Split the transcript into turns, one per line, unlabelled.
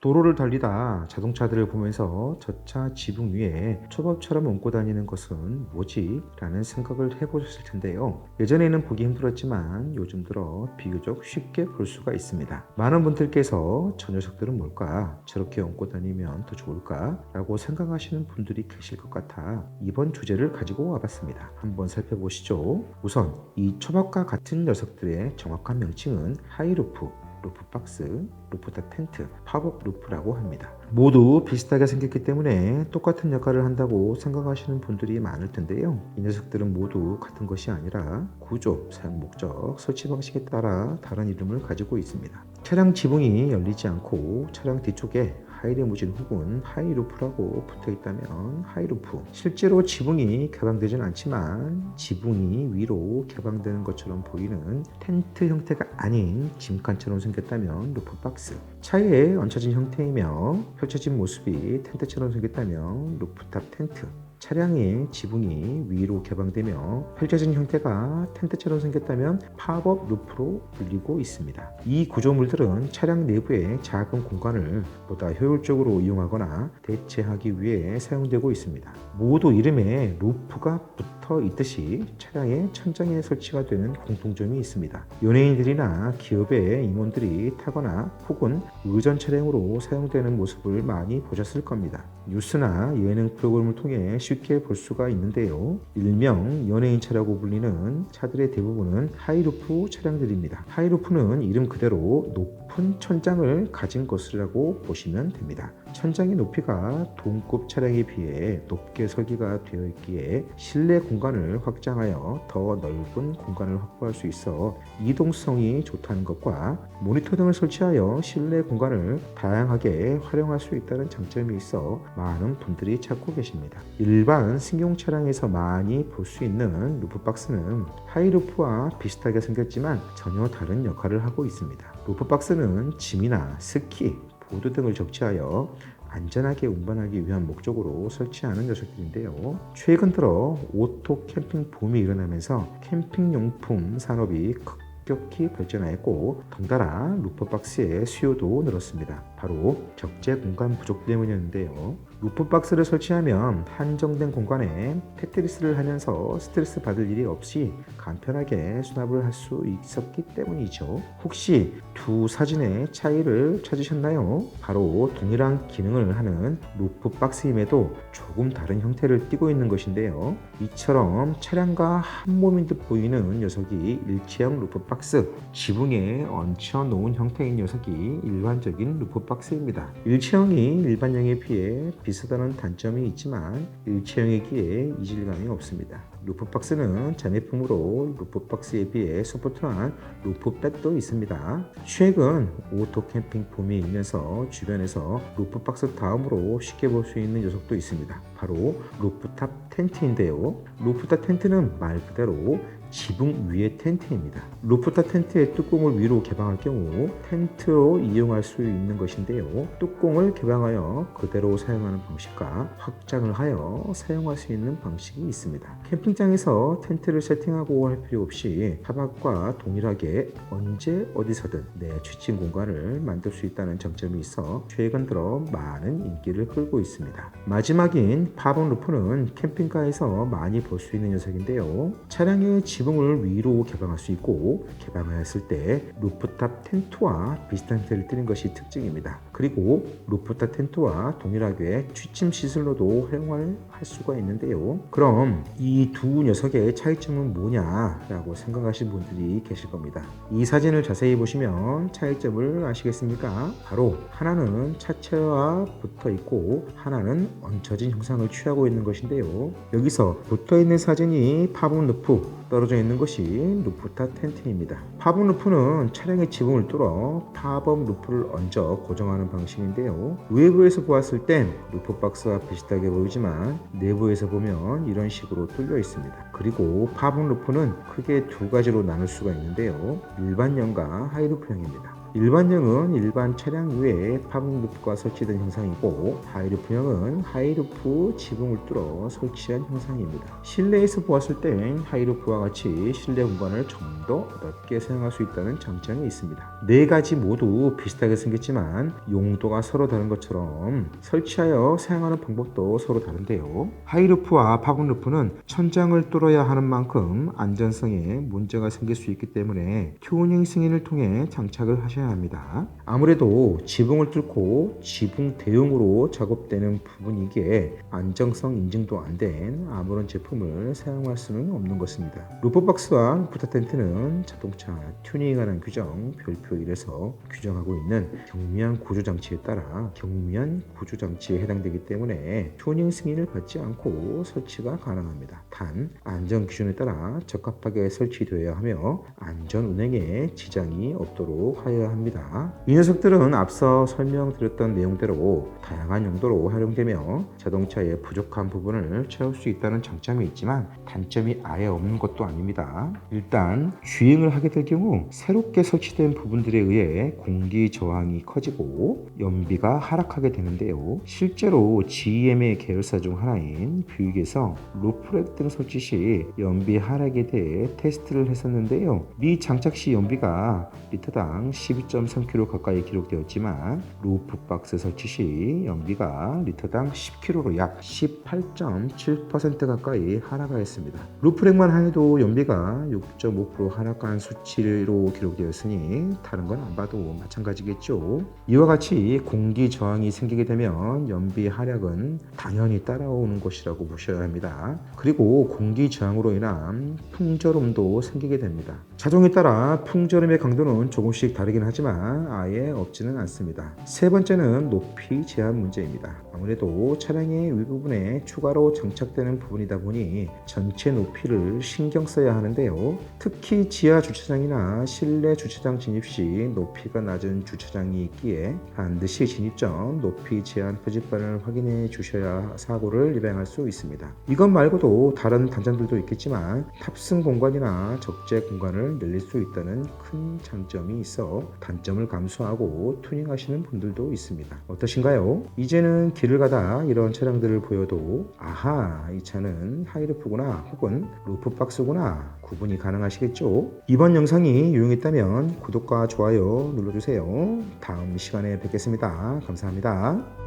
도로를 달리다 자동차들을 보면서 저 차 지붕 위에 초밥처럼 얹고 다니는 것은 뭐지? 라는 생각을 해보셨을 텐데요. 예전에는 보기 힘들었지만 요즘 들어 비교적 쉽게 볼 수가 있습니다. 많은 분들께서 저 녀석들은 뭘까? 저렇게 얹고 다니면 더 좋을까? 라고 생각하시는 분들이 계실 것 같아 이번 주제를 가지고 와봤습니다. 한번 살펴보시죠. 우선 이 초밥과 같은 녀석들의 정확한 명칭은 하이루프, 루프박스, 루프탑 텐트, 팝업 루프라고 합니다. 모두 비슷하게 생겼기 때문에 똑같은 역할을 한다고 생각하시는 분들이 많을 텐데요. 이 녀석들은 모두 같은 것이 아니라 구조, 사용 목적, 설치 방식에 따라 다른 이름을 가지고 있습니다. 차량 지붕이 열리지 않고 차량 뒤쪽에 하이리무진 혹은 하이루프라고 붙어 있다면 하이루프. 실제로 지붕이 개방되진 않지만 지붕이 위로 개방되는 것처럼 보이는 텐트 형태가 아닌 짐칸처럼 생겼다면 루프박스. 차에 얹혀진 형태이며 펼쳐진 모습이 텐트처럼 생겼다면 루프탑 텐트. 차량의 지붕이 위로 개방되며 펼쳐진 형태가 텐트처럼 생겼다면 팝업 루프로 불리고 있습니다. 이 구조물들은 차량 내부의 작은 공간을 보다 효율적으로 이용하거나 대체하기 위해 사용되고 있습니다. 모두 이름에 루프가 붙어 있듯이 차량의 천장에 설치가 되는 공통점이 있습니다. 연예인들이나 기업의 임원들이 타거나 혹은 의전 차량으로 사용되는 모습을 많이 보셨을 겁니다. 뉴스나 예능 프로그램을 통해 쉽게 볼 수가 있는데요. 일명 연예인 차라고 불리는 차들의 대부분은 하이루프 차량들입니다. 하이루프는 이름 그대로 높은 천장을 가진 것이라고 보시면 됩니다. 천장의 높이가 동급 차량에 비해 높게 설계가 되어 있기에 실내 공간을 확장하여 더 넓은 공간을 확보할 수 있어 이동성이 좋다는 것과 모니터 등을 설치하여 실내 공간을 다양하게 활용할 수 있다는 장점이 있어 많은 분들이 찾고 계십니다. 일반 승용 차량에서 많이 볼 수 있는 루프박스는 하이루프와 비슷하게 생겼지만 전혀 다른 역할을 하고 있습니다. 루프박스는 짐이나 스키, 보드 등을 적재하여 안전하게 운반하기 위한 목적으로 설치하는 녀석들인데요. 최근 들어 오토 캠핑 붐이 일어나면서 캠핑용품 산업이 급격히 발전하였고 덩달아 루프박스의 수요도 늘었습니다. 바로 적재 공간 부족 때문이었는데요. 루프박스를 설치하면 한정된 공간에 테트리스를 하면서 스트레스 받을 일이 없이 간편하게 수납을 할 수 있었기 때문이죠. 혹시 두 사진의 차이를 찾으셨나요? 바로 동일한 기능을 하는 루프박스임에도 조금 다른 형태를 띠고 있는 것인데요. 이처럼 차량과 한 몸인 듯 보이는 녀석이 일체형 루프박스, 지붕에 얹혀 놓은 형태인 녀석이 일반적인 루프박스입니다. 일체형이 일반형에 비해 비슷하다는 단점이 있지만 일체형이기에 이질감이 없습니다. 루프박스는 자매품으로 루프박스에 비해 소프트한 루프백도 있습니다. 최근 오토 캠핑 붐이 일면서 주변에서 루프박스 다음으로 쉽게 볼 수 있는 녀석도 있습니다. 바로 루프탑 텐트인데요. 루프탑 텐트는 말 그대로 지붕 위의 텐트입니다. 루프탑 텐트의 뚜껑을 위로 개방할 경우 텐트로 이용할 수 있는 것인데요. 뚜껑을 개방하여 그대로 사용하는 방식과 확장을 하여 사용할 수 있는 방식이 있습니다. 캠핑장에서 텐트를 세팅하고 할 필요 없이 차박과 동일하게 언제 어디서든 내 취침 공간을 만들 수 있다는 장점이 있어 최근 들어 많은 인기를 끌고 있습니다. 마지막인 팝업 루프는 캠핑카에서 많이 볼 수 있는 녀석인데요. 차량의 지붕을 위로 개방할 수 있고 개방하였을 때 루프탑 텐트와 비슷한 형태를 띠는 것이 특징입니다. 그리고 루프탑 텐트와 동일하게 취침 시설로도 활용할 수가 있는데요. 그럼 이 두 녀석의 차이점은 뭐냐라고 생각하시는 분들이 계실 겁니다. 이 사진을 자세히 보시면 차이점을 아시겠습니까? 바로 하나는 차체와 붙어 있고 하나는 얹혀진 형상을 취하고 있는 것인데요. 여기서 붙어 있는 사진이 팝업 루프, 떨어져 있는 것이 루프탑 텐트입니다. 팝업 루프는 차량의 지붕을 뚫어 팝업 루프를 얹어 고정하는 방식인데요. 외부에서 보았을 땐 루프박스와 비슷하게 보이지만 내부에서 보면 이런 식으로 뚫려 있습니다. 그리고 팝업 루프는 크게 두 가지로 나눌 수가 있는데요. 일반형과 하이루프형입니다. 일반형은 일반 차량 위에 파붕루프가 설치된 형상이고, 하이루프형은 하이루프 지붕을 뚫어 설치한 형상입니다. 실내에서 보았을 땐 하이루프와 같이 실내 공간을 좀 더 넓게 사용할 수 있다는 장점이 있습니다. 네 가지 모두 비슷하게 생겼지만 용도가 서로 다른 것처럼 설치하여 사용하는 방법도 서로 다른데요. 하이루프와 파붕루프는 천장을 뚫어야 하는 만큼 안전성에 문제가 생길 수 있기 때문에 튜닝 승인을 통해 장착을 하셔야 합니다. 아무래도 지붕을 뚫고 지붕 대용으로 작업되는 부분이기에 안정성 인증도 안 된 아무런 제품을 사용할 수는 없는 것입니다. 루프박스와 루프탑 텐트는 자동차 튜닝하는 규정 별표 1에서 규정하고 있는 경미한 구조장치에 따라 경미한 구조장치에 해당되기 때문에 튜닝 승인을 받지 않고 설치가 가능합니다. 단 안전 기준에 따라 적합하게 설치되어야 하며 안전 운행에 지장이 없도록 하여야 합니다. 이 녀석들은 앞서 설명드렸던 내용대로 다양한 용도로 활용되며 자동차의 부족한 부분을 채울 수 있다는 장점이 있지만 단점이 아예 없는 것도 아닙니다. 일단 주행을 하게 될 경우 새롭게 설치된 부분들에 의해 공기 저항이 커지고 연비가 하락하게 되는데요. 실제로 GM의 계열사 중 하나인 뷰익에서 루프렉 등 설치 시 연비 하락에 대해 테스트를 했었는데요. 미 장착 시 연비가 리터당 12.3km 가까이 기록되었지만 루프박스 설치 시 연비가 리터당 10km로 약 18.7% 가까이 하락하였습니다. 루프렉만 해도 연비가 6.5% 하락한 수치로 기록되었으니 다른 건 안 봐도 마찬가지겠죠. 이와 같이 공기 저항이 생기게 되면 연비 하락은 당연히 따라오는 것이라고 보셔야 합니다. 그리고 공기 저항으로 인한 풍절음도 생기게 됩니다. 차종에 따라 풍절음의 강도는 조금씩 다르긴 하지만 아예 없지는 않습니다. 세 번째는 높이 제한 문제입니다. 아무래도 차량의 윗부분에 추가로 장착되는 부분이다 보니 전체 높이를 신경 써야 하는데요. 특히 지하 주차장이나 실내 주차장 진입 시 높이가 낮은 주차장이 있기에 반드시 진입 전 높이 제한 표지판을 확인해 주셔야 사고를 예방할 수 있습니다. 이것 말고도 다른 단점들도 있겠지만 탑승 공간이나 적재 공간을 늘릴 수 있다는 큰 장점이 있어 단점을 감수하고 튜닝하시는 분들도 있습니다. 어떠신가요? 이제는 길을 가다 이런 차량들을 보여도 아하, 이 차는 하이루프구나 혹은 루프박스구나 구분이 가능하시겠죠? 이번 영상이 유용했다면 구독과 좋아요 눌러주세요. 다음 시간에 뵙겠습니다. 감사합니다.